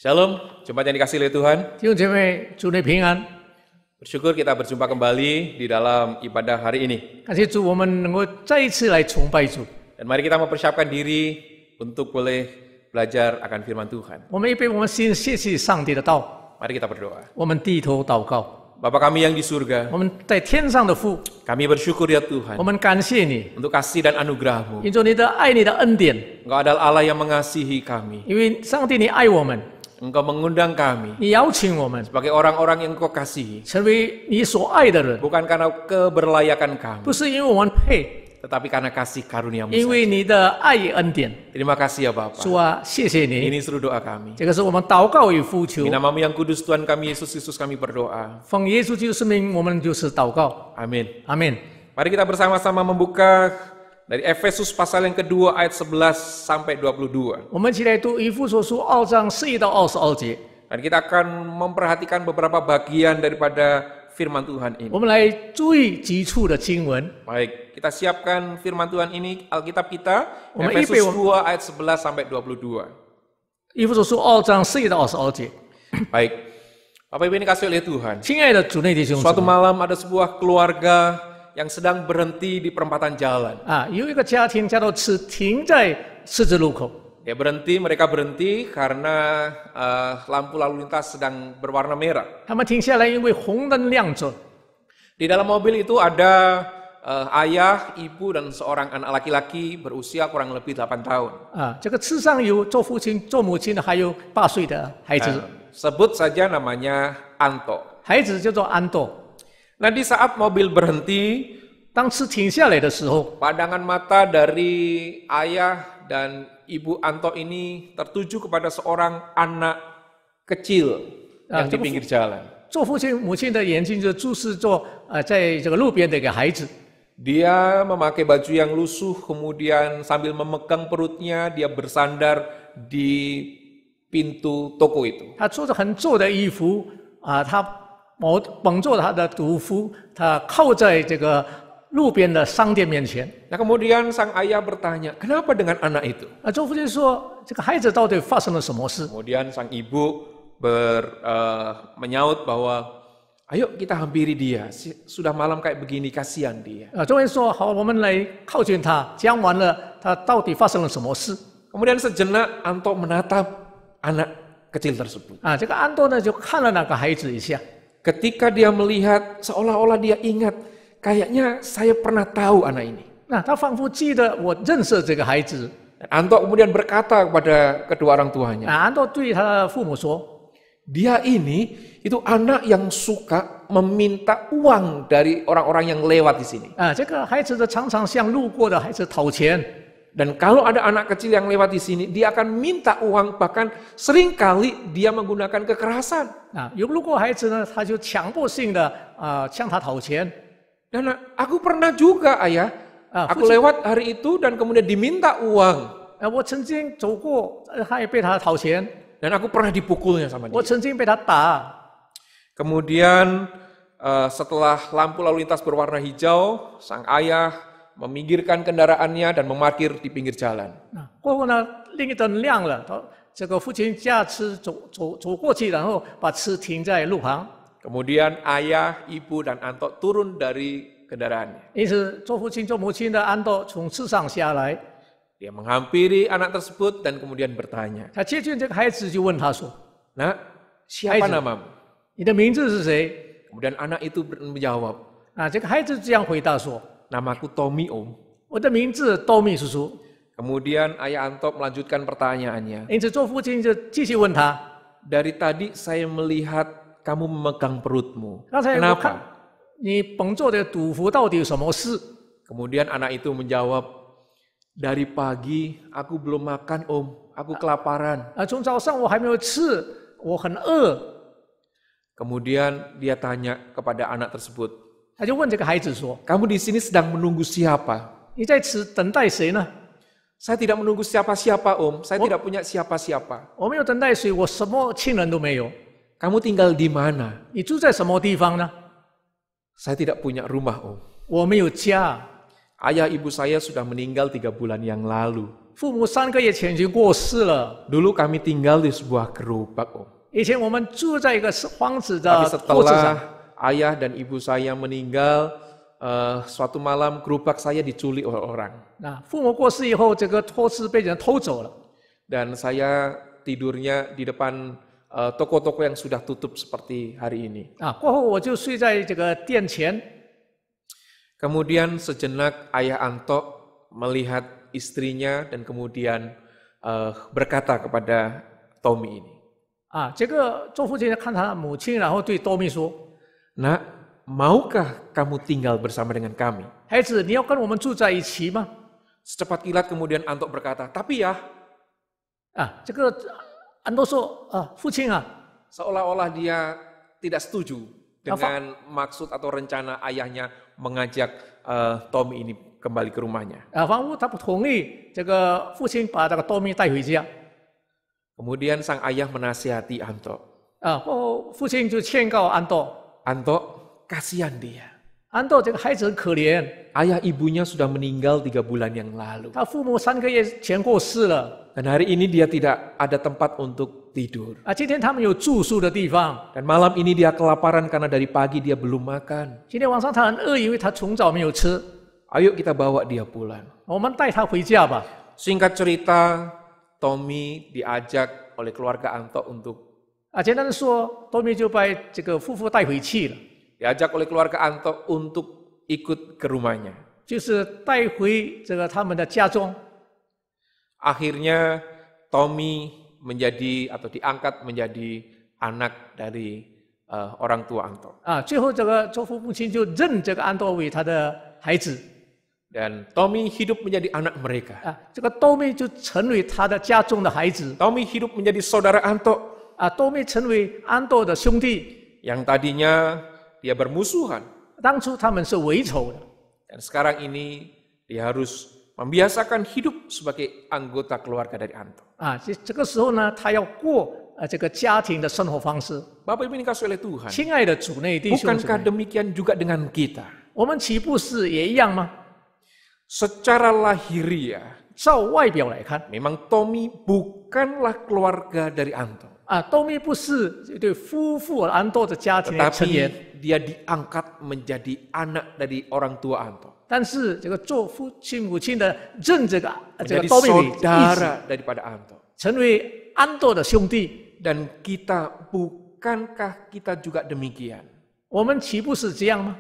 Shalom, jemaat yang dikasihi oleh Tuhan. 弟兄姐妹，主内平安。 Bersyukur kita berjumpa kembali di dalam ibadah hari ini. 感谢主，我们能够再一次来崇拜主。 Dan mari kita mempersiapkan diri untuk boleh belajar akan firman Tuhan. 我们预备我们心，谢谢上帝的道。 Mari kita berdoa. 我们低头祷告。 Bapa kami yang di surga, 我们在天上的父， kami bersyukur ya Tuhan 我们感谢你， untuk kasih dan anugerah-Mu. 因着你的爱，你的恩典， Engkau adalah Allah yang mengasihi kami. 因为上帝你爱我们， Engkau mengundang kami 你邀请我们 sebagai orang-orang yang Engkau kasihi. 成为你所爱的人， Bukan karena keberlayakan kami, 不是因为我们配， tetapi karena kasih karunia-Mu 因 saja. 为你的爱与恩典。 Terima kasih ya Bapa. 主啊，谢谢你， Ini seluruh doa kami. 这个是我们祷告与呼求 Di， namamu yang kudus Tuhan kami Yesus Kristus kami berdoa. 奉耶稣基督圣名，我们就是祷告。 Amin. 阿门。 Mari kita bersama-sama membuka dari Efesus pasal yang kedua ayat 11 sampai 22. 我们一起来读以弗所书2章11到22节。 Dan kita akan memperhatikan beberapa bagian daripada firman Tuhan ini. 我们来注意几处的经文。 Baik, kita siapkan firman Tuhan ini Alkitab kita Oma Efesus ipe, 2 ayat 11 sampai 22. 以弗所书2章11到22节。 Baik. Bapak Ibu ini kasih oleh Tuhan. 亲爱的主内弟兄姊 Suatu 妹 malam ada sebuah keluarga yang sedang berhenti di perempatan jalan. 啊，有一个家庭叫做停在十字路口。 Mereka berhenti karena lampu lalu lintas sedang berwarna merah. 他们停下来，因为红灯亮着。 Di dalam mobil itu ada ayah, ibu, dan seorang anak laki-laki berusia kurang lebih 8 tahun. 啊，这个车上有做父亲、做母亲的，还有8岁的孩子， Sebut saja namanya Anto. 孩子叫做安多。 Nah, di saat mobil berhenti, 当车停下来的时候， pandangan mata dari ayah dan ibu Anto ini tertuju kepada seorang anak kecil yang di pinggir jalan. 做父亲、母亲的眼睛就注视着在这个路边的一个孩子。 Dia memakai baju yang lusuh, kemudian sambil memegang perutnya, dia bersandar di pintu toko itu. 他穿着很皱的衣服啊，他绷着他的毒夫，他靠在这个路边的商店面前。 Nah, kemudian sang ayah bertanya, kenapa dengan anak itu? 做父亲说：“这个孩子到底发生了什么事 Kemudian sang ibu menyaut bahwa, ayo kita hampiri dia, sudah malam kayak begini, kasihan dia. 中人说：“好，我们来靠近他，讲完了，他到底发生了什么事 Kemudian sejenak Anto menatap anak kecil tersebut. 这个安多呢，就看了那个孩子一下。 Ketika dia melihat, seolah-olah dia ingat, kayaknya saya pernah tahu anak ini. 他仿佛记得我认识这个孩子。 Anto kemudian berkata kepada kedua orang tuanya, 安多对他的父母说 dia ini itu anak yang suka meminta uang dari orang-orang yang lewat di sini. 这个孩子呢，常常向路过的孩子讨钱。 Dan kalau ada anak kecil yang lewat di sini, dia akan minta uang, bahkan seringkali dia menggunakan kekerasan. 有路过孩子呢，他就强迫性的向他讨钱。 Dan aku pernah juga, ayah. Aku lewat hari itu dan kemudian diminta uang. 我曾经走过，他也被他讨钱。 Dan aku pernah dipukulnya sama dia. 我曾经被他打。 Kemudian setelah lampu lalu lintas berwarna hijau, sang ayah meminggirkan kendaraannya dan memarkir di pinggir jalan. 过后呢，另一灯亮了，这个父亲驾车走过去，然后把车停在路旁。 Kemudian ayah, ibu, dan Anto turun dari kendaraannya. 因此，做父亲、做母亲的安多从车上下来， Dia menghampiri anak tersebut dan kemudian bertanya, 他接近这个孩子，就问他说 Nak, siapa namamu?：“ 你的名字是谁 Kemudian anak itu menjawab, ？”这个孩子这样回答说 namaku Tommy Om.：“ 我的名字多米叔叔。 Kemudian ayah Anto melanjutkan pertanyaannya. ”因此，做父亲就继续问他 Dari tadi saya melihat kamu memegang perutmu. 刚才我看 Kenapa? 你绷着的赌服到底有什么事？ Kemudian anak itu menjawab, dari pagi aku belum makan Om, aku kelaparan. 从早上我还没有吃，我很饿。 Kemudian dia tanya kepada anak tersebut, 他就问这个孩子说 kamu di sini sedang menunggu siapa?：“ 你在此等待谁呢？ Saya tidak menunggu siapa-siapa Om, saya tidak punya siapa-siapa. 我没有等待谁，我什么亲人都没有。 Kamu tinggal di mana? 你住在什么地方呢？ Saya tidak punya rumah Om. 我没有家。 Ayah ibu saya sudah meninggal 3 bulan yang lalu. 父母3个月前已经过世了。 Dulu kami tinggal di sebuah gerobak, Om. 以前我们住在一个荒子 Tapi 的桌子上， setelah ayah dan ibu saya meninggal, suatu malam gerobak saya diculik oleh orang. 那父母过世以后，这个桌子被人偷走了。 Dan saya tidurnya di depan toko-toko yang sudah tutup seperti hari ini. 过后我就睡在这个店前。 Kemudian sejenak ayah Anto melihat istrinya dan kemudian berkata kepada Tommy ini. 这个做父亲的看他母亲，然后对多米说 Nak, maukah kamu tinggal bersama dengan kami?：“ 孩子，你要跟我们住在一起吗？” Secepat kilat kemudian Anto berkata, tapi ya, 这个安多说：“父亲啊， seolah-olah dia tidak setuju dengan maksud atau rencana ayahnya mengajak Tommy ini kembali ke rumahnya. 房屋他不同意这个父亲把这个多米带回家。 Kemudian sang ayah menasihati Anto. 过后父亲就劝告安多， Anto, kasihan dia. 安多这个孩子很可怜， Ayah ibunya sudah meninggal 3 bulan yang lalu. 他父母3个月前过世了。 Dan hari ini dia tidak ada tempat untuk tidur. 今天他们有住宿的地方。 Dan malam ini dia kelaparan karena dari pagi dia belum makan. 今天晚上他很饿，因为他从早没有吃。 Ayo kita bawa dia pulang. 我们带他回家吧。 Singkat cerita, Tommy diajak oleh keluarga Anto untuk 简单的说，多米就把这个夫妇带回去了， diajak oleh keluarga Anto untuk ikut ke rumahnya. 就是带回这个他们的家中。 Akhirnya Tommy menjadi atau diangkat menjadi anak dari orang tua Anto. 最后这个做父母亲就认这个安多为他的孩子。 Dan Tommy hidup menjadi anak mereka. 这个多米就成为他的家中的孩子。 Tommy hidup menjadi saudara Anto. 多米成为安多的兄弟。 Yang tadinya dia bermusuhan. 当初他们是为仇的， Dan sekarang ini dia harus membiasakan hidup sebagai anggota keluarga dari Anto. 这个时候呢，他要过这个家庭的生活方式。 Bapak Ibu dikasihi oleh Tuhan. 亲爱的主内弟兄姊 Bukankah 妹， demikian juga dengan kita? 我们岂不是也一样吗？ Secara lahiriah, 照外表来看， memang Tommy bukanlah keluarga dari Anto. 多米不是这对夫妇安多的家庭的成员， Tetapi dia diangkat menjadi anak dari orang tua Anto. 但是这个做父亲母亲的认这个 Menjadi 多米为义子， saudara daripada Anto. 成为安多的兄弟。 Dan kita, bukankah kita juga demikian? 我们岂不是这样吗？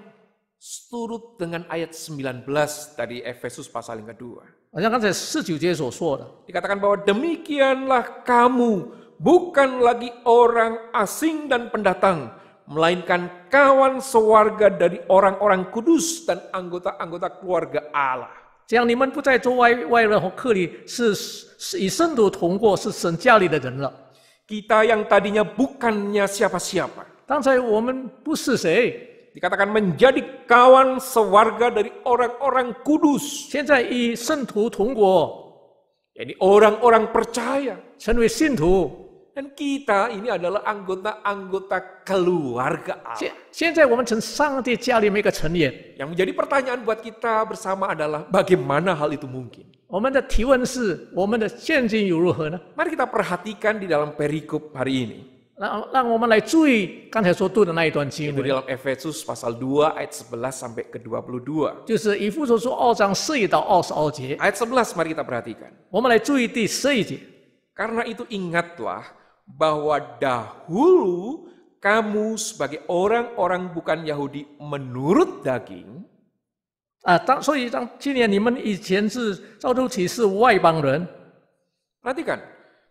Turut dengan ayat 19 tadi Efesus pasal yang kedua. 好像刚才19节所说的， Dikatakan bahwa demikianlah kamu, bukan lagi orang asing dan pendatang, melainkan kawan sewarga dari orang-orang kudus dan anggota-anggota keluarga Allah. 这样你们不再做外人和客里，是与圣徒同过，是神家里的人了。 Kita yang tadinya bukannya siapa-siapa, 刚才我们不是谁， dikatakan menjadi kawan sewarga dari orang-orang kudus, 现在与圣徒同国， yakni orang-orang percaya. 成为信徒。 Dan kita ini adalah anggota-anggota keluarga Allah. 现在我们成上帝家里面一个成员。 Yang menjadi pertanyaan buat kita bersama adalah bagaimana hal itu mungkin? 我们的提问是：我们的现今又如何呢？ Mari kita perhatikan di dalam perikop hari ini. 让我们来注意刚才所读的那一段经 Itu di 文， dalam Efesus pasal 2 ayat 11 sampai ke 22. 就是以弗所书2章11到22节。 Ayat 11 mari kita perhatikan. 我们来注意第11节。 Karena itu ingatlah bahwa dahulu kamu sebagai orang-orang bukan Yahudi menurut daging, 所以今年你们以前是照周期是外邦人， perhatikan,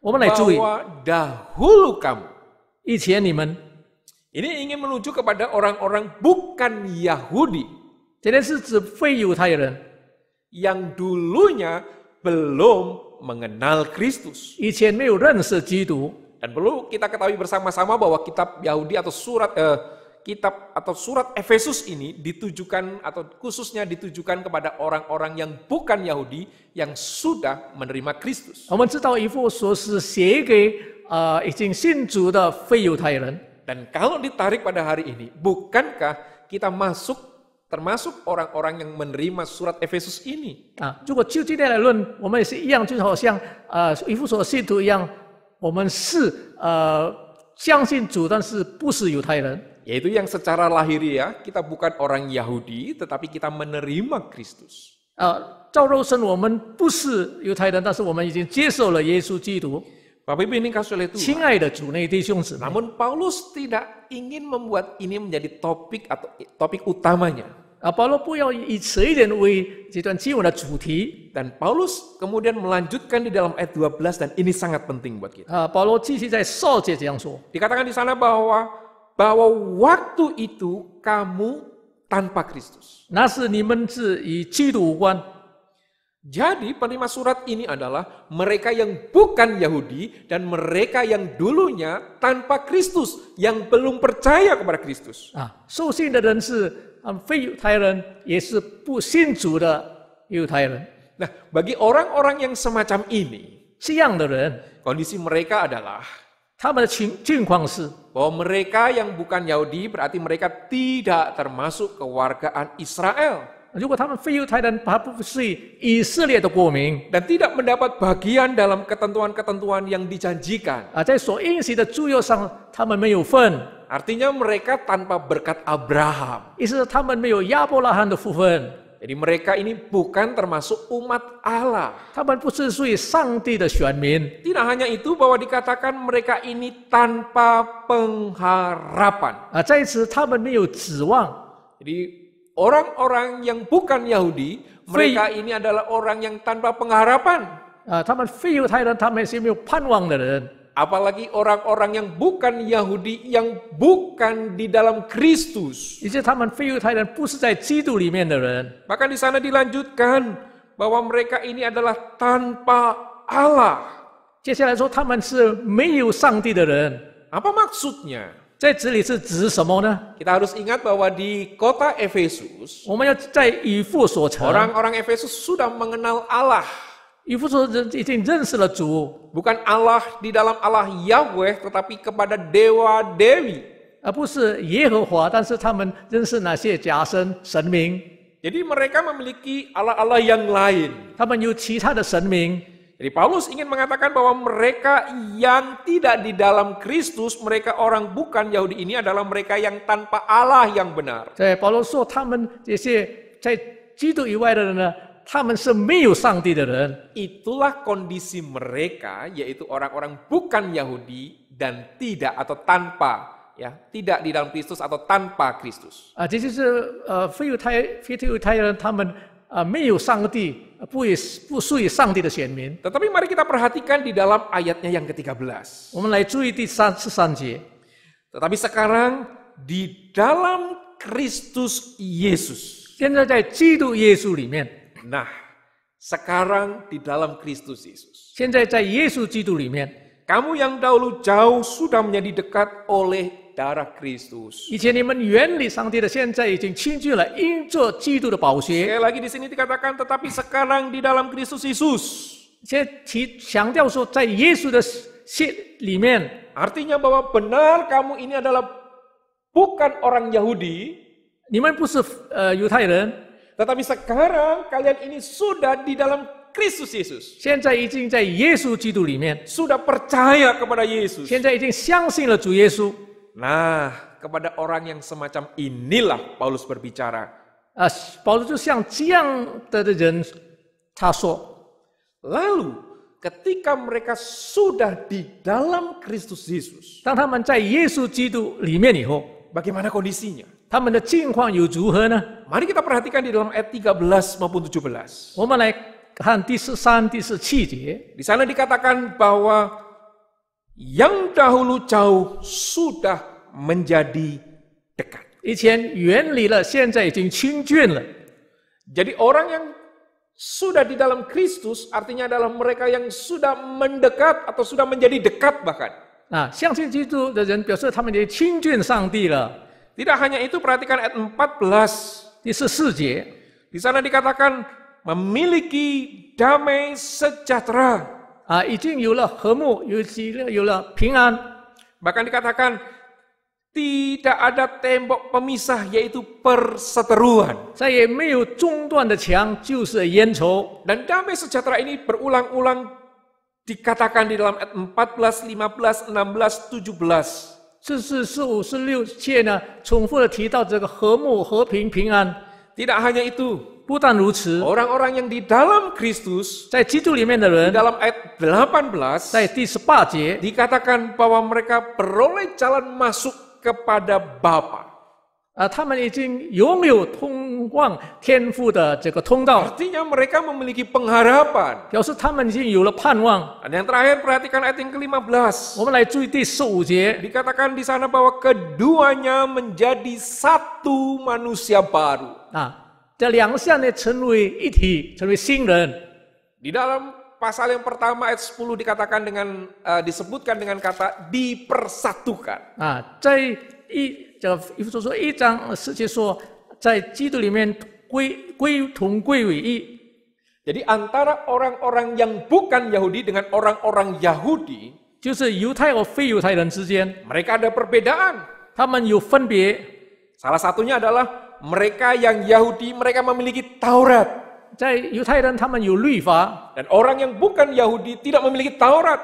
我们来注意， bahwa dahulu kamu, 以前你们 ini ingin menuju kepada orang-orang bukan Yahudi, 这边是指非犹太人， yang dulunya belum mengenal Kristus. 以前没有认识基督。 Dan perlu kita ketahui bersama-sama bahwa kitab Yahudi atau surat Efesus ini ditujukan atau khususnya ditujukan kepada orang-orang yang bukan Yahudi yang sudah menerima Kristus. 我们知道以弗所是写给已经信主的非犹太人。 Dan kalau ditarik pada hari ini, bukankah kita masuk termasuk orang-orang yang menerima surat Efesus ini. 如果就今天来论，我们也是一样，就好像以弗所信徒一样，我们是相信主，但是不是犹太人。 Yaitu yang secara lahiriah kita bukan orang Yahudi, tetapi kita menerima Kristus. 照肉身我们不是犹太人，但是我们已经接受了耶稣基督。 Bapak Ibu ini kasih oleh 亲 Tuhan. 爱的主内弟兄姊妹， Namun Paulus tidak ingin membuat ini menjadi topik atau topik utamanya. 保罗不要以此一点为这段经文的主题。 Dan Paulus kemudian melanjutkan di dalam ayat 12 dan ini sangat penting buat kita. 保罗继续在12节这样说。 Dikatakan di sana bahwa waktu itu kamu tanpa Kristus. 那是你们是与基督无关。 Jadi penerima surat ini adalah mereka yang bukan Yahudi dan mereka yang dulunya tanpa Kristus, yang belum percaya kepada Kristus. 受信的人是非犹太人，也是不信主的犹太人。 Nah, bagi orang-orang yang semacam ini, 这样的人， kondisi mereka adalah 他们的境况是 bahwa mereka yang bukan Yahudi berarti mereka tidak termasuk kewargaan Israel. 如果他们非犹太人，他不是以色列的国民 Dan tidak mendapat bagian dalam ketentuan-ketentuan yang dijanjikan. 在所应许的祝约上，他们没有份， Artinya mereka tanpa berkat Abraham. 意思是他们没有亚伯拉罕的福分， Jadi mereka ini bukan termasuk umat Allah. 他们不是属于上帝的选民。 Tidak hanya itu bahwa dikatakan mereka ini tanpa pengharapan. 在此他们没有指望。 Jadi orang-orang yang bukan Yahudi, mereka ini adalah orang yang tanpa pengharapan. 他们非犹太人，他们是没有盼望的人。 Apalagi orang-orang yang bukan Yahudi, yang bukan di dalam Kristus. 以及他们非犹太人不是在基督里面的人。 Bahkan di sana dilanjutkan bahwa mereka ini adalah tanpa Allah. 接下来说他们是没有上帝的人， Apa maksudnya? 在这里是指什么呢？ Kita harus ingat bahwa di kota Efesus, 我们要在以弗所城， orang-orang Efesus sudah mengenal Allah. 以弗所人已经认识了主， Bukan Allah di dalam Allah Yahweh, tetapi kepada dewa-dewi. 而不是耶和华，但是他们认识那些假神神明， Jadi mereka memiliki Allah-Allah yang lain. 他们有其他的神明。 Jadi Paulus ingin mengatakan bahwa mereka yang tidak di dalam Kristus, mereka orang bukan Yahudi ini adalah mereka yang tanpa Allah yang benar. 在保罗说，他们这些在基督以外的人呢，他们是没有上帝的人。 Itulah kondisi mereka, yaitu orang-orang bukan Yahudi dan tidak atau tanpa, ya, tidak di dalam Kristus atau tanpa Kristus. 这就是非犹太人，他们没有上帝，不属于上帝的选民。 Tetapi mari kita perhatikan di dalam ayatnya yang ke-13. 我们来注意第13节。 Tetapi sekarang di dalam Kristus Yesus. 现在在基督耶稣里面， Nah, sekarang di dalam Kristus Yesus. 现在在耶稣基督里面， Kamu yang dahulu jauh sudah menjadi dekat oleh darah Kristus. 以前你们远离上帝的，现在已经亲近了，因着基督的宝血。 Sekali lagi di sini dikatakan tetapi sekarang di dalam Kristus Yesus. 现在强调说，在耶稣的血里面， Artinya bahwa benar kamu ini adalah bukan orang Yahudi, 你们不是犹太人， tetapi sekarang kalian ini sudah di dalam Kristus Yesus. 现在已经在耶稣基督里面， Sudah percaya kepada Yesus. 现在已经相信了主耶稣。 Nah, kepada orang yang semacam inilah Paulus berbicara. 保罗就像这样的人，他说， Lalu ketika mereka sudah di dalam Kristus Yesus, 当他们在耶稣基督里面以后， bagaimana kondisinya? 他们的境况有如何呢？ Mari kita perhatikan di dalam ayat 13 maupun 17. 我们来看第13、第17节。 Di sana dikatakan bahwa yang dahulu jauh sudah menjadi dekat. 以前远离了，现在已经亲近了。 Jadi orang yang sudah di dalam Kristus artinya adalah mereka yang sudah mendekat atau sudah menjadi dekat bahkan. 相信基督的人表示他们已经亲近上帝了。 Tidak hanya itu, perhatikan ayat 14. 第14节， Di sana dikatakan memiliki damai sejahtera. 已经有了和睦，有了平安。 Bahkan dikatakan Tidak ada tembok pemisah, yaitu perseteruan. 再也没有中断的墙，就是冤仇。 Dan damai sejahtera ini berulang-ulang dikatakan di dalam ayat 14, 15, 16, 17. 44、45、46节呢，重复的提到这个和睦、和平、平安。 Tidak hanya itu, 不但如此， orang-orang yang di dalam Kristus, 在基督里面的 di 人， dalam ayat 18, 在第18节 dikatakan bahwa mereka beroleh jalan masuk kepada Bapa. 他们已经拥有通往天父的这个通道， Artinya mereka memiliki pengharapan. 表示他们已经有了盼望。 Dan yang terakhir perhatikan ayat yang ke-15. 我们来注意第15节， Dikatakan di sana bahwa keduanya menjadi satu manusia baru. 这两项呢成为一体，成为新人。 Di dalam pasal yang pertama ayat 10 dikatakan dengan disebutkan dengan kata dipersatukan. 在这个以弗所说1章10节说，在基督里面归为一。 Jadi antara orang-orang yang bukan Yahudi dengan orang-orang Yahudi, 就是犹太和非犹太人之间， mereka ada perbedaan. 他们有分别。 Salah satunya adalah mereka yang Yahudi, mereka memiliki Taurat. 在犹太人，他们有律法 Dan orang yang bukan Yahudi tidak memiliki Taurat.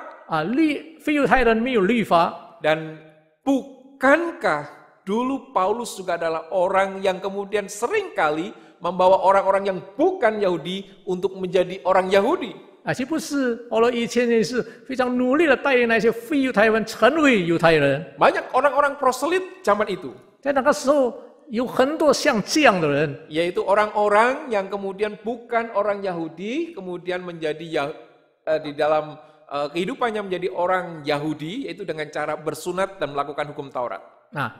非犹太人没有律法。 Dan bukankah dulu Paulus juga adalah orang yang kemudian seringkali membawa orang-orang yang bukan Yahudi untuk menjadi orang Yahudi? 岂不是保罗以前也是非常努力的带领那些非犹太人成为犹太人？ Banyak orang-orang proselit zaman itu. 在那个时候，有很多像这样的人， Yaitu orang-orang yang kemudian bukan orang Yahudi, kemudian menjadi di dalam kehidupannya menjadi orang Yahudi, yaitu dengan cara bersunat dan melakukan hukum Taurat.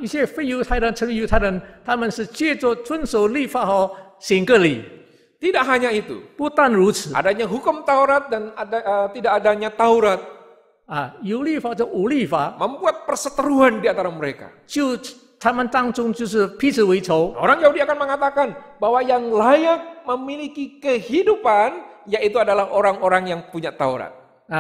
一些非犹太人成为犹太人，他们是借着遵守律法和行割礼。 Tidak hanya itu, 不但如此， adanya hukum Taurat dan tidak adanya Taurat 有律法就无律法， membuat perseteruan di antara mereka. 就他们当中就是彼此为仇。 Orang Yahudi akan mengatakan bahwa yang layak memiliki kehidupan yaitu adalah orang-orang yang punya Taurat.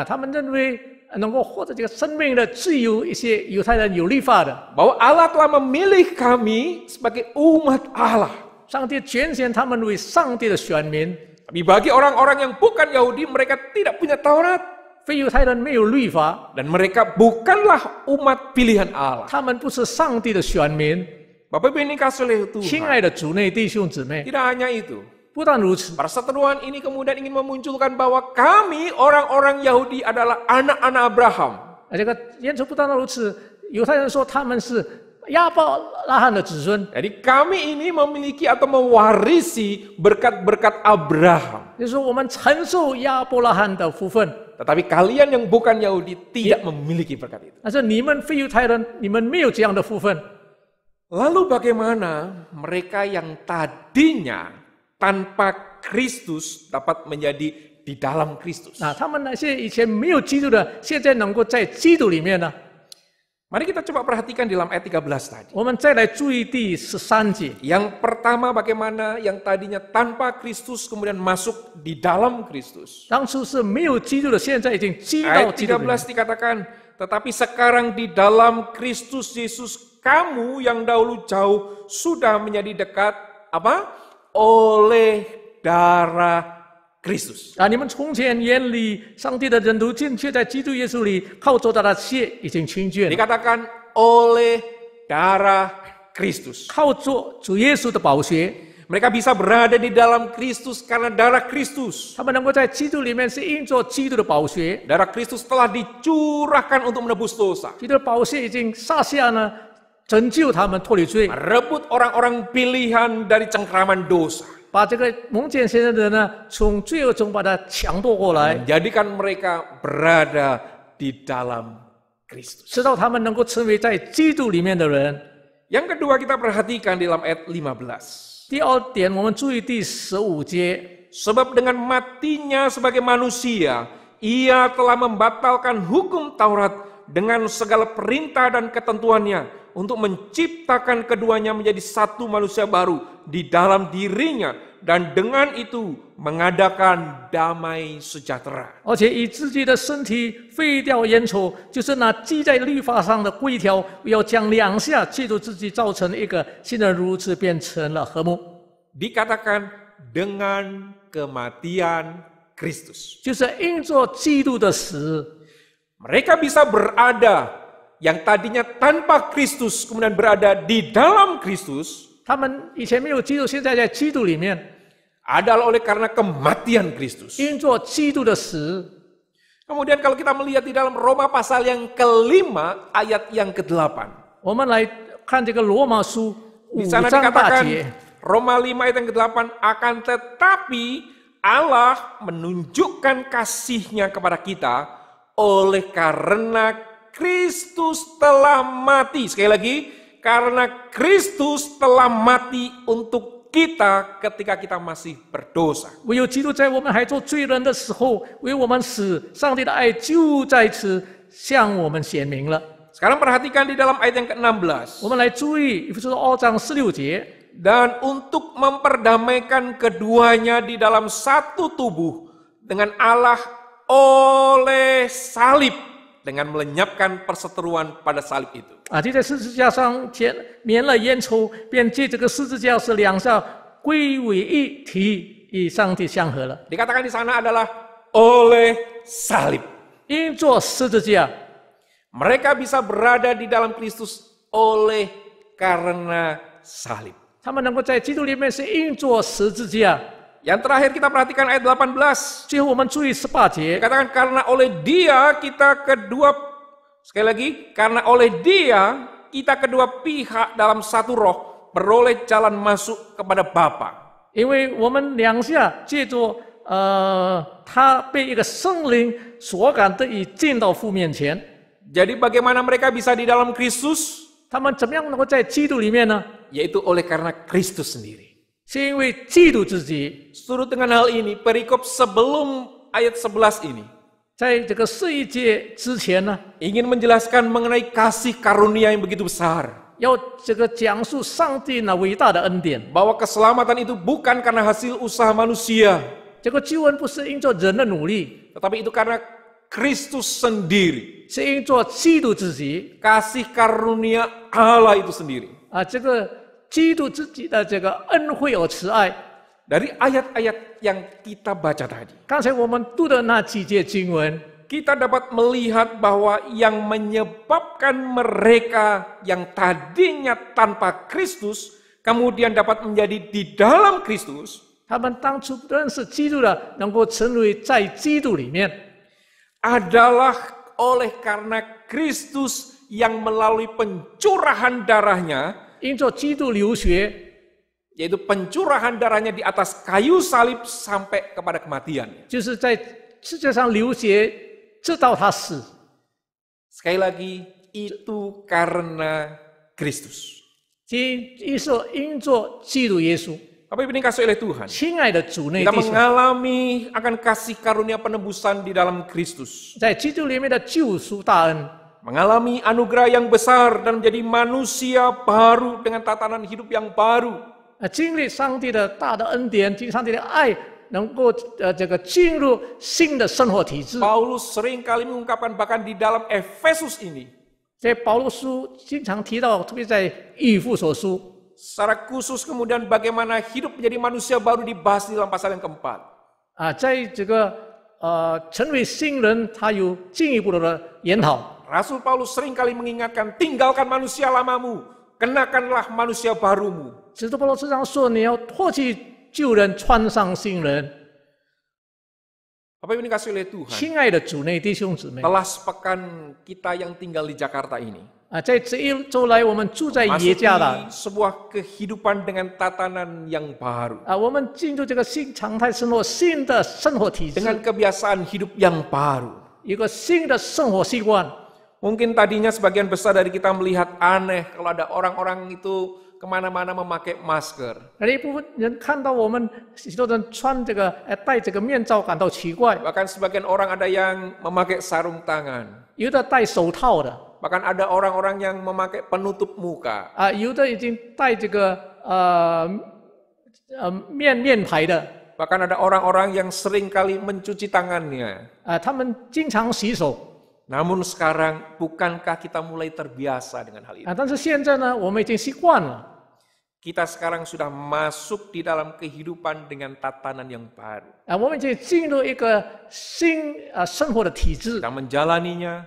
他们认为能够获得这个生命的自由，一些犹太人有律法的。 Bahwa Allah telah memilih kami sebagai umat Allah. 上帝拣选他们为上帝的选民。 Tapi bagi orang-orang yang bukan Yahudi, mereka tidak punya Taurat. 非犹太人没有律法， Dan mereka bukanlah umat pilihan Allah. 他们不是上帝的选民。 Bapak Ibu ini kasih oleh 亲 Tuhan. 爱的主内弟兄姊妹， Tidak hanya itu. 不但如此， Perseteruan ini kemudian ingin memunculkan bahwa kami orang-orang Yahudi adalah anak-anak Abraham. 这个烟抽不但如此，犹太人说他们是亚伯拉罕的子孙， Jadi kami ini memiliki atau mewarisi berkat-berkat Abraham. 就是说我们承受亚伯拉罕的福分。 Tetapi kalian yang bukan Yahudi tidak memiliki berkat itu. 但是你们非犹太人，你们没有这样的福分。 Lalu bagaimana mereka yang tadinya tanpa Kristus dapat menjadi di dalam Kristus? 他们那些以前没有基督的，现在能够在基督里面呢？ Mari kita coba perhatikan di dalam ayat 13 tadi. 我们再来注意第13节。 Yang pertama bagaimana yang tadinya tanpa Kristus kemudian masuk di dalam Kristus. 当初是没有基督的，现在已经基到 Ayat 基督里面。 13 dikatakan, tetapi sekarang di dalam Kristus Yesus kamu yang dahulu jauh sudah menjadi dekat apa? Oleh darah Kristus. 你们从前眼里上帝的人如今却在基督耶稣里靠着他的血已经清眷， Dikatakan oleh darah Kristus. 靠着主耶稣的宝血， Mereka bisa berada di dalam Kristus karena darah Kristus. 他们能够在基督里面是因着基督的宝血， Darah Kristus telah dicurahkan untuk menebus dosa. 基督的宝血已经撒下呢，拯救他们脱离罪， Merebut orang-orang pilihan dari cengkraman dosa. 把这个蒙拣选的人呢，从罪恶中把他抢夺过来， Menjadikan mereka berada di dalam Kristus. 直到他们能够成为在基督里面的人。 Yang kedua kita perhatikan di dalam ayat 15. 第二点，我们注意第15节。 Sebab dengan matinya sebagai manusia, ia telah membatalkan hukum Taurat dengan segala perintah dan ketentuannya untuk menciptakan keduanya menjadi satu manusia baru di dalam dirinya, dan dengan itu mengadakan damai sejahtera. 而且以自己的身体废掉冤仇，就是那记在律法上的规条，要将两下借助自己造成一个新人，如此变成了和睦。 Dikatakan dengan kematian Kristus. 就是因着基督的死， Mereka bisa berada yang tadinya tanpa Kristus kemudian berada di dalam Kristus 他们以前没有基督，现在在基督里面， adalah oleh karena kematian Kristus. 因着基督的死。 Kemudian kalau kita melihat di dalam Roma pasal yang ke-5 ayat yang ke-8. 我们来看这个罗马书 Di 5 sana 章8 dikatakan 节。 Roma 5 ayat yang ke-8 akan tetapi Allah menunjukkan kasih-Nya kepada kita oleh karena Kristus telah mati. Sekali lagi, karena Kristus telah mati untuk kita ketika kita masih berdosa. 唯有基督在我们还做罪人的时候为我们死，上帝的爱就在此向我们显明了。 Sekarang perhatikan di dalam ayat yang ke-16. 我们来注意以弗所2章16节。 Dan untuk memperdamaikan keduanya di dalam satu tubuh dengan Allah oleh salib, dengan melenyapkan perseteruan pada salib itu. 就在十字架上免了冤仇，便借这个十字架使两下归为一体，与上帝相合了。 Dikatakan di sana adalah oleh salib. 因着十字架， Mereka bisa berada di dalam Kristus oleh karena salib. 他们能够在基督里面是因着十字架。 Yang terakhir kita perhatikan ayat 18. 最后我们注意18节， Dikatakan karena oleh Dia kita kedua, sekali lagi, karena oleh Dia kita kedua pihak dalam satu roh beroleh jalan masuk kepada Bapa. 因为我们两下借着他被一个圣灵所感，得以进到父面前。 Jadi bagaimana mereka bisa di dalam Kristus? 他们怎么样能够在基督里面呢？ Yaitu oleh karena Kristus sendiri. 是因为基督自己。 Surut dengan hal ini, perikop sebelum ayat 11 ini 在这个11节之前呢， ingin menjelaskan mengenai kasih karunia yang begitu besar. 要这个讲述上帝那伟大的恩典。 Bahwa keselamatan itu bukan karena hasil usaha manusia, 这个救恩不是因着人的努力， tetapi itu karena Kristus sendiri. 是因着基督自己。 Kasih karunia Allah itu sendiri. 这个基督自己的这个恩惠和慈爱。 Dari ayat-ayat yang kita baca tadi, 刚才我们读的那几节经文， kita dapat melihat bahwa yang menyebabkan mereka yang tadinya tanpa Kristus kemudian dapat menjadi di dalam Kristus 他们当初不认识基督的，能够成为在基督里面， adalah oleh karena Kristus yang melalui pencurahan darahnya, 因着基督流血， yaitu pencurahan darahnya di atas kayu salib sampai kepada kematian. 就是在世界上流血，直到他死。 Sekali lagi, itu karena Kristus. 因着基督耶稣。 Bapak Ibu dikasihi oleh Tuhan, 亲爱的主内 kita 弟兄， mengalami akan kasih karunia penebusan di dalam Kristus. 在基督里面的救赎大恩， Mengalami anugerah yang besar dan menjadi manusia baru dengan tatanan hidup yang baru. 经历上帝的大的恩典，经历上帝的爱，能够这个进入新的生活体制。 Paulus sering kali mengungkapkan bahkan di dalam Efesus ini, 在保罗书经常提到，特别在以弗所书。 secara khusus kemudian bagaimana hidup menjadi manusia baru dibahas di dalam pasal yang keempat. 在这个成为新人，他有进一步的研讨。 Rasul Paulus sering kali mengingatkan, tinggalkan manusia lamamu, kenakanlah manusia barumu. 使徒保罗时常说：“你要脱去旧人，穿上新人。 Bapak Ibu dikasihi oleh Tuhan, ”亲爱的主内弟兄姊妹， telah sepekan kita yang tinggal di Jakarta ini 在这一周来，我们住在耶加达， masuki sebuah kehidupan dengan tatanan yang baru, 我们进入这个新常态生活，新的生活体制， dengan kebiasaan hidup yang baru. 一个新的生活习惯。 Mungkin tadinya sebagian besar dari kita melihat aneh kalau ada orang-orang itu kemana-mana memakai masker. 一部分人看到我们许多人穿这个戴这个面罩，感到奇怪。 Bahkan sebagian orang ada yang memakai sarung tangan. 有的戴手套的， Bahkan ada orang-orang yang memakai penutup muka. 有的已经戴这个面牌的。Bahkan ada orang-orang yang sering kali mencuci tangannya. 他们经常洗手 Namun sekarang bukankah kita mulai terbiasa dengan hal itu? 但是现在呢，我们已经习惯了 Kita sekarang sudah masuk di dalam kehidupan dengan tatanan yang baru. 我们已经进入一个新生活的体制， Kita menjalaninya,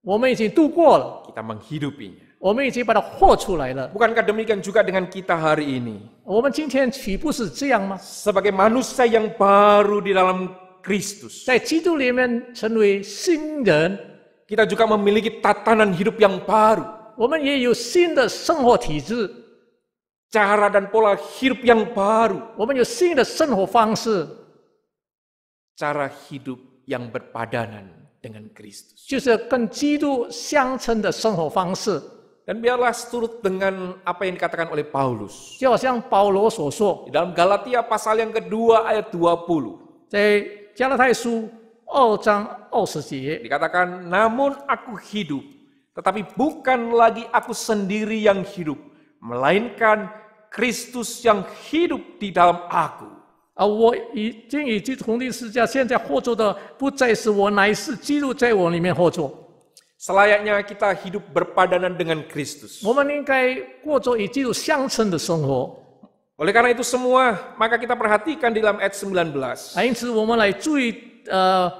我们已经度过了， kita menghidupinya. 我们已经把它活出来了。 Bukankah demikian juga dengan kita hari ini? 我们今天岂不是这样吗？ Sebagai manusia yang baru di dalam Kristus, 在基督里面成为新人， kita juga memiliki tatanan hidup yang baru. 我们也有新的生活体制， Cara dan pola hidup yang baru. 我们有新的生活方式， Cara hidup yang berpadanan dengan Kristus. 就是跟基督相称的生活方式。 Dan biarlah seturut dengan apa yang dikatakan oleh Paulus. 就好像保罗所说， Di dalam Galatia pasal yang kedua ayat 20. 在加拉太书2章20节， Dikatakan, namun aku hidup, tetapi bukan lagi aku sendiri yang hidup, melainkan Kristus yang hidup di dalam aku. 我已经与基督同定十字架，现在活着的不再是我，乃是基督在我里面活着。 Selayaknya kita hidup berpadanan dengan Kristus. 我们应该过着与基督相称的生活。 Oleh karena itu semua, maka kita perhatikan di dalam ayat 19. 因此，我们来注意，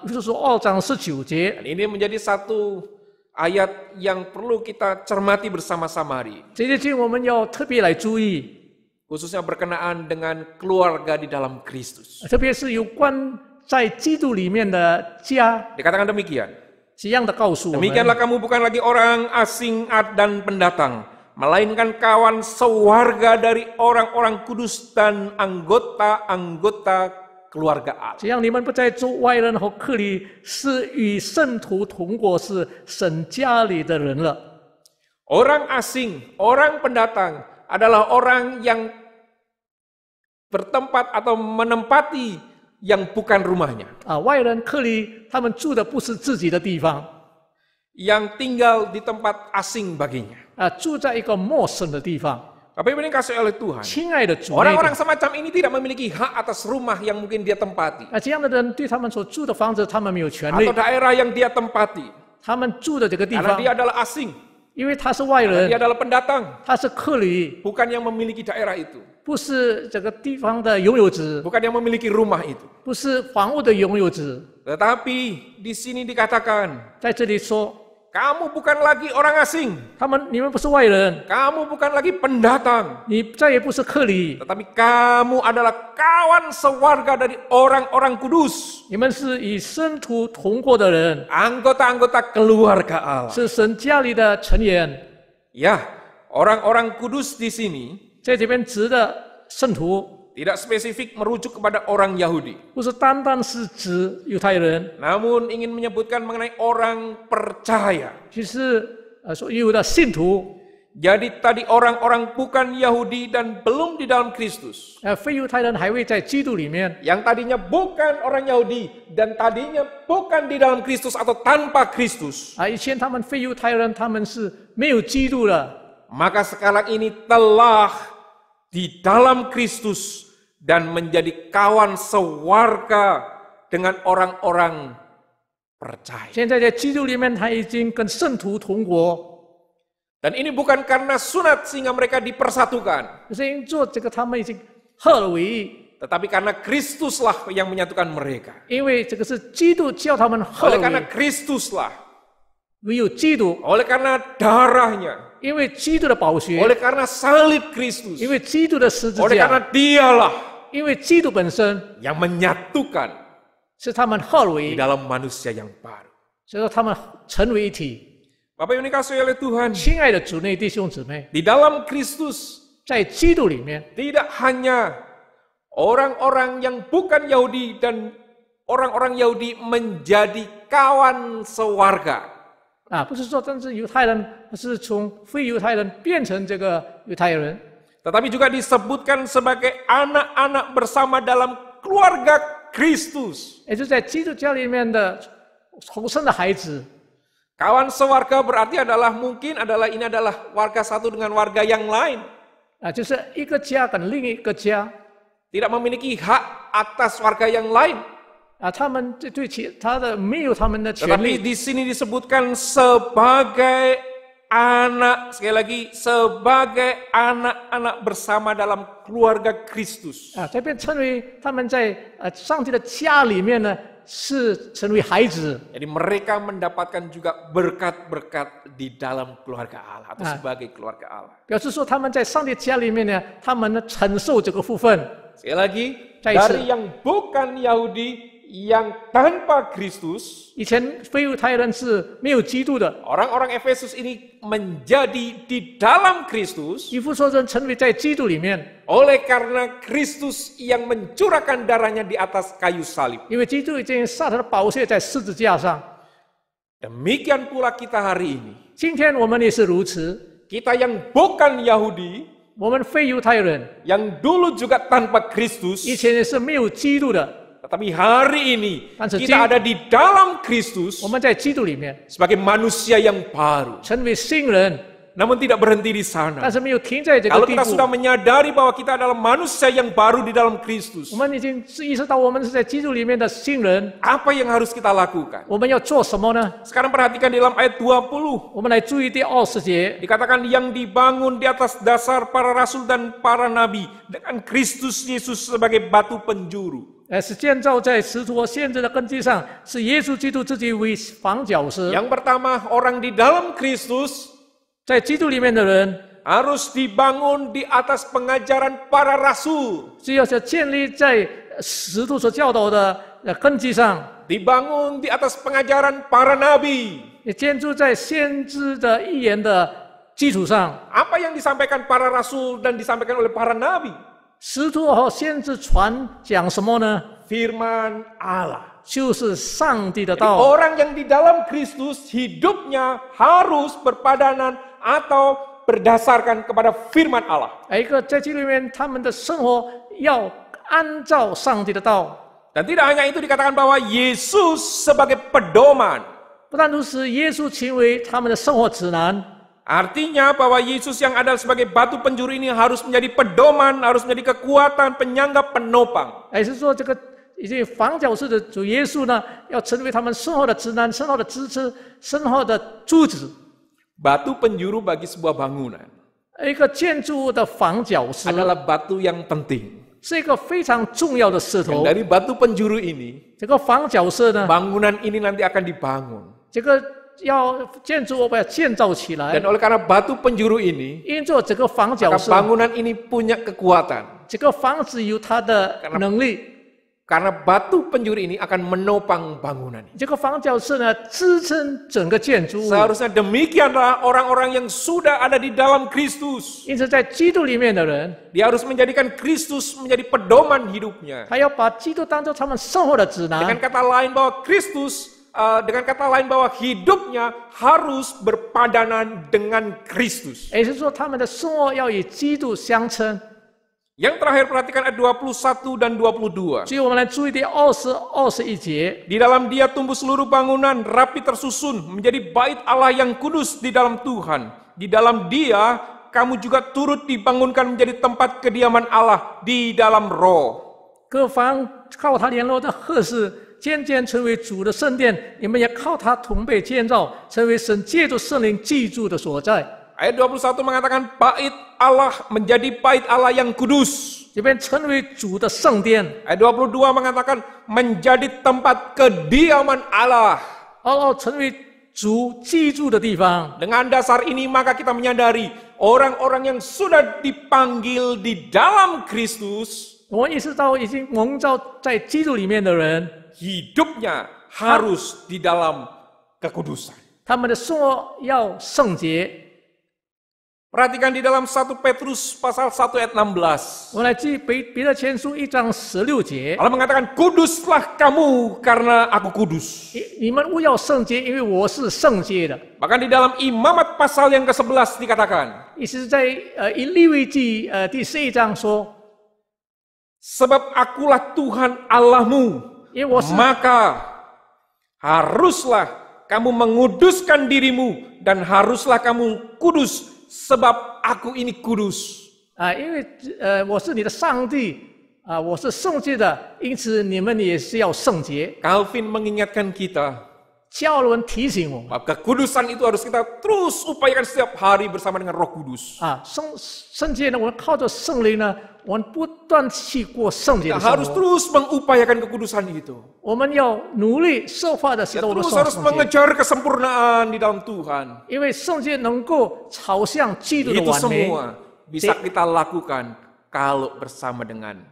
就是说2章19节， Dan ini menjadi satu ayat yang perlu kita cermati bersama-sama hari ini. 这些经我们要特别来注意， Khususnya berkenaan dengan keluarga di dalam Kristus. 特别是有关在基督里面的家， Dikatakan demikian. 这样的告诉我们。 Demikianlah kamu bukan lagi orang asing dan pendatang, melainkan kawan sewarga dari orang-orang kudus dan anggota-anggota keluarga Allah. 这样你们不再做外人和客旅，是与圣徒同国，是神家里的人了。 Orang asing, orang pendatang adalah orang yang bertempat atau menempati yang bukan rumahnya. 外人客旅，他们住的不是自己的地方， Yang tinggal di tempat asing baginya. 住在一个陌生的地方。 Bapak Ibu yang dikasihi oleh Tuhan. 亲爱的主内 Orang-orang 的， semacam ini tidak memiliki hak atas rumah yang mungkin dia tempati. 这样的人对他们所住的房子，他们没有权利 Atau。daerah yang dia tempati. 他们住的这个地 Karena 方， dia adalah asing. 因为他是外 Dia 人， adalah pendatang. 他是客旅， Bukan yang memiliki daerah itu. 不是这个地方的拥有者， Bukan yang memiliki rumah itu. 不是房屋的拥有者。 Tetapi di sini dikatakan, 在这里说， kamu bukan lagi orang asing. 你们不是外人， Kamu bukan lagi pendatang. 你再也不是客旅， Tetapi kamu adalah kawan sewarga dari orang-orang kudus. 你们是与圣徒同过的人， Anggota-anggota keluarga Allah. 是神家里的成员。 Ya, orang-orang kudus di sini 在这边指的圣徒， tidak spesifik merujuk kepada orang Yahudi. 不是单单是指犹太人， Namun ingin menyebutkan mengenai orang percaya. 就是所有的信徒。 Jadi tadi orang-orang bukan Yahudi dan belum di dalam Kristus. 非犹太人还未在基督里面， Yang tadinya bukan orang Yahudi dan tadinya bukan di dalam Kristus atau tanpa Kristus. 以前他们非犹太人，他们是没有基督的。 Maka sekarang ini telah di dalam Kristus dan menjadi kawan sewarga dengan orang-orang percaya. 现在在基督里面，他已经跟圣徒同国。 Dan ini bukan karena sunat sehingga mereka dipersatukan. 是因做这个，他们已经合而为一， Tetapi karena Kristuslah yang menyatukan mereka. 因为这个是基督叫他们合 Oleh 而 karena 为 Kristuslah. 一，唯有基督， Oleh karena darahnya. 因为基督的宝血， Oleh karena salib Kristus. 因为基督的十字 Oleh karena 架， dialah 因为基督本身 yang menyatukan 是他们合而为 di 一， dalam manusia yang baru. 所以说他们成为一体。 Bapak yang dikasihi oleh Tuhan. 亲爱的主内弟兄姊妹， Di dalam Kristus 在基督里面， tidak hanya orang-orang yang bukan Yahudi dan orang-orang Yahudi menjadi kawan sewarga. 不是说真是犹太人，是从非犹太人变成这个犹太人， Tetapi juga disebutkan sebagai anak-anak bersama dalam keluarga Kristus. 也就是在基督教里面的重生的孩子。 Kawan sewarga berarti mungkin ini adalah warga satu dengan warga yang lain. 就是一个家跟另一个家， tidak memiliki hak atas warga yang lain. 他们对他的没有他们的权 Tetapi 利， di sini disebutkan sebagai anak, sekali lagi sebagai anak-anak bersama dalam keluarga Kristus. 这边称为他们在上帝的家里面呢，是成为孩子。 Jadi mereka mendapatkan juga berkat-berkat di dalam keluarga Allah atau sebagai keluarga Allah. 表示说他们在上帝家里面呢，他们呢承受这个福分。 Sekali lagi, 再一次。 dari yang bukan Yahudi, yang tanpa Kristus, 以前非犹太人是没有基督的， orang-orang Efesus ini menjadi di dalam Kristus 以弗所人成为在基督里面， oleh karena Kristus yang mencurahkan darahnya di atas kayu salib. 因为基督已经撒他的宝血在十字架上。 Demikian pula kita hari ini. 今天我们也是如此， Kita yang bukan Yahudi, 我们非犹太人 yang dulu juga tanpa Kristus, 以前也是没有基督的， tetapi hari ini 但是 kita ada di dalam Kristus 我们在基督里面 sebagai manusia yang baru. 成为新人， Namun tidak berhenti di sana. 但是没有停在这个 Kalau 地 kita 步。 sudah menyadari bahwa kita adalah manusia yang baru di dalam Kristus, 我们已经意识到我们是在基督里面的新人， apa yang harus kita lakukan? 我们要做什么呢？ Sekarang perhatikan di dalam ayat 20. 我们来注意第20节， Dikatakan yang dibangun di atas dasar para rasul dan para nabi dengan Kristus Yesus sebagai batu penjuru. 是建造在使徒和先知的根基上，是耶稣基督自己为房角石。 Yang pertama, orang di dalam Kristus 在基督里面的人， harus dibangun di atas pengajaran para rasul. 只要是建立在使徒所教导的根基上， Dibangun di atas pengajaran para nabi. 也建筑在先知的预言的基础上。 Apa yang disampaikan para rasul dan disampaikan oleh para nabi? 使徒和先知传讲什么呢？ Firman Allah. 就是上帝的 Jadi 道。 orang yang di dalam Kristus hidupnya harus berpadanan atau berdasarkan kepada firman Allah. 一个在基督里面，他们的生活要按照上帝的道。 Dan tidak hanya itu, dikatakan bahwa Yesus sebagai pedoman. 不但如此，耶稣成为他们的生活指南。 Artinya bahwa Yesus yang ada sebagai batu penjuru ini harus menjadi pedoman, harus menjadi kekuatan, penyangga, penopang. 也是说，这个已经房角石的主耶稣呢，要成为他们生活的指南、生活的支持、生活的柱子。 Batu penjuru bagi sebuah bangunan 一个建筑物的房角石 adalah batu yang penting. 是一个非常重要的石 Dan 头。 dari batu penjuru ini, 这个房角石呢， bangunan ini nanti akan dibangun. 这个要建筑物要建造起来 Dan，oleh karena batu penjuru ini, 因着这个房角 maka 石， bangunan ini punya kekuatan. 这个房子有它的能力。 Karena batu penjuru ini akan menopang bangunan ini. 这个房角石呢，支撑整个建筑物。 Seharusnya demikianlah orang-orang yang sudah ada di dalam Kristus. 因此，在基督里面的人， Dia harus menjadikan Kristus menjadi pedoman hidupnya. 他要把基督当作他们生活的指 Dengan 南。 kata lain bahwa dengan kata lain bahwa hidupnya harus berpadanan dengan Kristus. 也就是说，他们的生活要与基督相称。 Yang terakhir perhatikan ayat 21 dan 22. 所以我们来注意第21节。 Di dalam Dia tumbuh seluruh bangunan rapi tersusun menjadi bait Allah yang kudus di dalam Tuhan. Di dalam Dia kamu juga turut dibangunkan menjadi tempat kediaman Allah di dalam Roh. 各房靠他联络的合适，渐渐成为主的圣殿。你们也靠他同被建造，成为神借着圣灵居住的所在。 Ayat 21 mengatakan bait Allah menjadi bait Allah yang kudus. 这边成为主的圣殿。 Ayat 22 mengatakan menjadi tempat kediaman Allah. 成为主居住的地方。 Dengan dasar ini maka kita menyadari orang-orang yang sudah dipanggil di dalam Kristus, 我们意识到，已经蒙召在基督里面的人， hidupnya harus di dalam kekudusan. 他们的生活要圣洁。 Perhatikan di dalam 1 Petrus pasal 1 ayat 16. 我们来记彼得前书1章16节。 Allah mengatakan, kuduslah kamu karena aku kudus. 你们务要圣洁，因为我是圣洁的。 Bahkan di dalam Imamat pasal yang ke-11 dikatakan, 意思是在利未记第11章说， sebab akulah Tuhan Allahmu, 因为我是 maka haruslah kamu menguduskan dirimu dan haruslah kamu kudus sebab aku ini kudus. 因为我是你的上帝我是圣洁的，因此你们也是要圣洁。 Calvin mengingatkan kita 加尔文提醒我们 bahwa kekudusan itu harus kita terus upayakan setiap hari bersama dengan Roh Kudus. 圣洁呢，我们靠着圣灵呢，我们不断去过圣洁 Kita 的生 harus 活。 terus mengupayakan kekudusan itu. 我们要努力设法的使 Kita 得我们 terus 圣 harus 圣洁， mengejar kesempurnaan di dalam Tuhan. 因为圣洁能够朝向基督的 Itu 完美 semua bisa kita lakukan kalau bersama dengan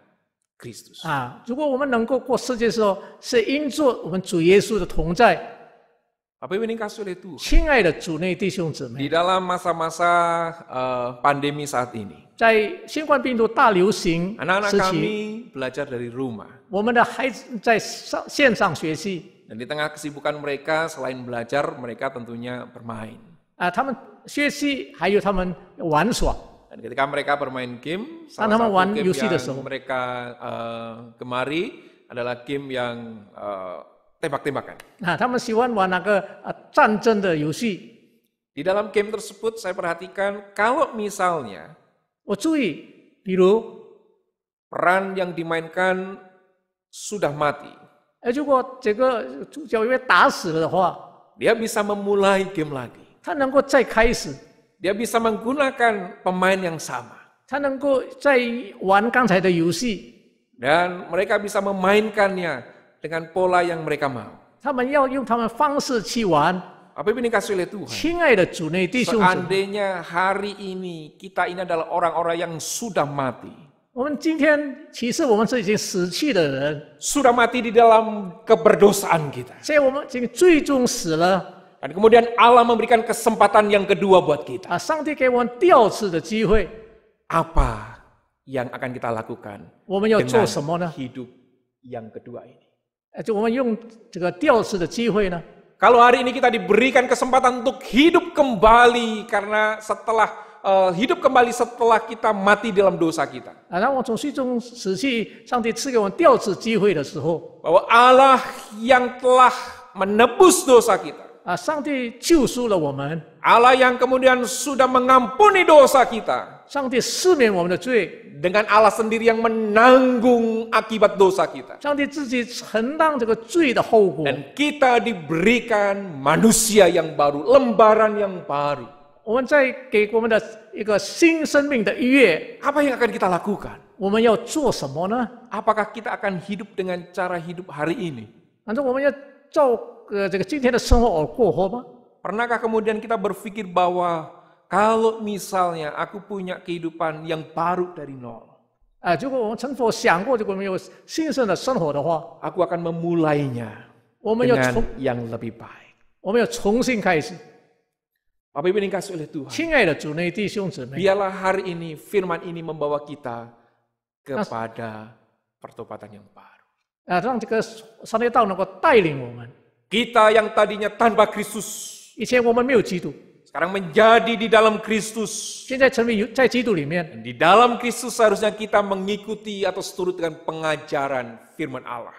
Kristus. 如果我们能够过世界的时候，是因着我们主耶稣的同在。 Bapak Ibu yang dikasihi oleh Tuhan, 亲爱的主内弟兄姊 di 妹， dalam masa-masa pandemi saat ini, 在新冠病毒大流行 anak-anak 时期， kami belajar dari rumah. 我们的孩子在线上学习 Dan di tengah kesibukan mereka, selain belajar, mereka tentunya bermain. 他们学习还有他们玩耍。 Dan ketika mereka bermain game, Kan salah nama satu wan game Yusi yang deso. mereka gemari adalah game yang tembak-tembakan. 他们喜欢玩那个战争的游戏。 Di dalam game tersebut saya perhatikan kalau misalnya 我注意，比如， peran yang dimainkan sudah mati, 如果这个主角因为打死了的话， dia bisa memulai game lagi. 他能够再开始， Dia bisa menggunakan pemain yang sama. 他能够再玩刚才的游戏， Dan mereka bisa memainkannya dengan pola yang mereka mau. 他们要用他们方式去玩。 Apa yang dikasih oleh Tuhan? 亲爱的主内弟兄姊妹， Seandainya hari ini kita ini adalah orang-orang yang sudah mati. 我们今天其实我们是已经死去的人， Sudah mati di dalam keberdosaan kita. 所以我们已经最终死了。 Dan kemudian Allah memberikan kesempatan yang kedua buat kita. 上帝给我们第二次的机会， Apa yang akan kita lakukan 我们要做 dengan 什么呢？ hidup yang kedua ini? 就我们用这个第二次的机会呢？ Kalau hari ini kita diberikan kesempatan untuk hidup kembali karena setelah hidup kembali setelah kita mati dalam dosa kita. 当我从最终死去，上帝赐给我们第二次机会的时候， Bahwa Allah yang telah menebus dosa kita. 上帝救赎了我们， Allah yang kemudian sudah mengampuni dosa kita. 上帝赦免我们的罪， Dengan Allah sendiri yang menanggung akibat dosa kita. 上帝自己承担这个罪的后果。 Dan kita diberikan manusia yang baru, lembaran yang baru. 我们在给我们的一个新生命的逾越， Apa yang akan kita lakukan? 我们要做什么呢？ Apakah kita akan hidup dengan cara hidup hari ini? 反正我们要照这个今天的生活而过活吗？ Pernahkah kemudian kita berpikir bahwa kalau misalnya aku punya kehidupan yang baru dari nol, 如果我们曾否想过，如果我们有新生的生活的话， aku akan memulainya 我们要 dengan 重， yang lebih baik. 我们要重新开始。 Bapak Ibu yang dikasihi oleh Tuhan, 亲爱的主内弟兄姊妹， biarlah hari ini firman ini membawa kita kepada pertobatan yang baru. 让这个上帝道能够带领我们。 Kita yang tadinya tanpa Kristus, 以前我们没有基督， sekarang menjadi di dalam Kristus. 现在成为在基督里面。 Dan di dalam Kristus seharusnya kita mengikuti atau seturut dengan pengajaran firman Allah.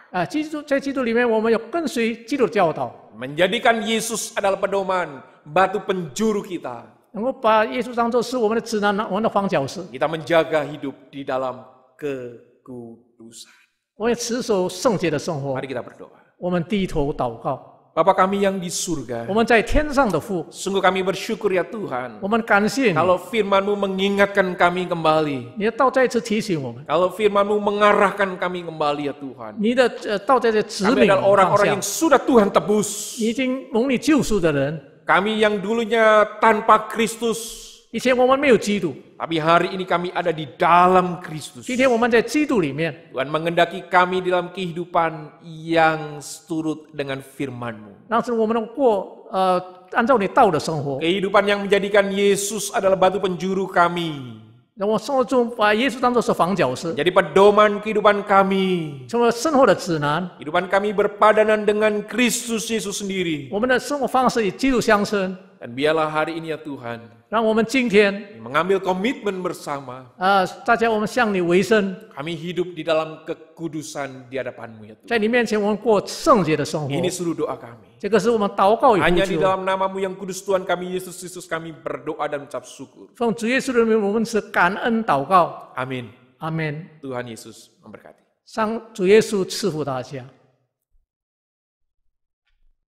在基督里面，我们要跟随基督的教导， Menjadikan Yesus adalah pedoman, batu penjuru kita. 能够把耶稣当作是我们的指南，我们的方角石。 Kita menjaga hidup di dalam kekudusan. 我们要持守圣洁的生活。 Mari kita berdoa. 我们低头祷告， Bapa kami yang di surga, 我们在天上的父， sungguh kami bersyukur ya Tuhan. 我们感谢你， Kalau firman-Mu mengingatkan kami kembali. 你的道再一次提醒我们， Kalau firman-Mu mengarahkan kami kembali ya Tuhan. 你的道在这指 Kami 引 adalah 我们 orang-orang 方 yang 向。 sudah Tuhan tebus. 你已经蒙你救赎的人， Kami yang dulunya tanpa Kristus, 以前我们没有基督， tapi hari ini kami ada di dalam Kristus. 今天我们在基督里面。 Tuhan mengendaki kami dalam kehidupan yang seturut dengan firman-Mu. 让我们能过按照你道的生活， Kehidupan yang menjadikan Yesus adalah batu penjuru kami. 让我生活中把耶稣当作是房角石， Jadi pedoman kehidupan kami. 成为生活的指南。 Kehidupan kami berpadanan dengan Kristus Yesus sendiri. 我们的生活方式与基督相称。 Dan biarlah hari ini ya Tuhan, 让我们今天 mengambil komitmen bersama. 大家我们向你为生， Kami hidup di dalam kekudusan di hadapan-Mu ya Tuhan. 在你面前我们过圣洁的生活。 Ini seluruh doa kami. 这个是我们祷告与呼 Hanya di 求。 dalam nama-Mu yang kudus Tuhan kami, Yesus Kristus kami berdoa dan ucap syukur. 奉主耶稣的名，我们是感恩祷告。 Amin. 阿门。 Tuhan Yesus memberkati. 主耶稣赐福大家。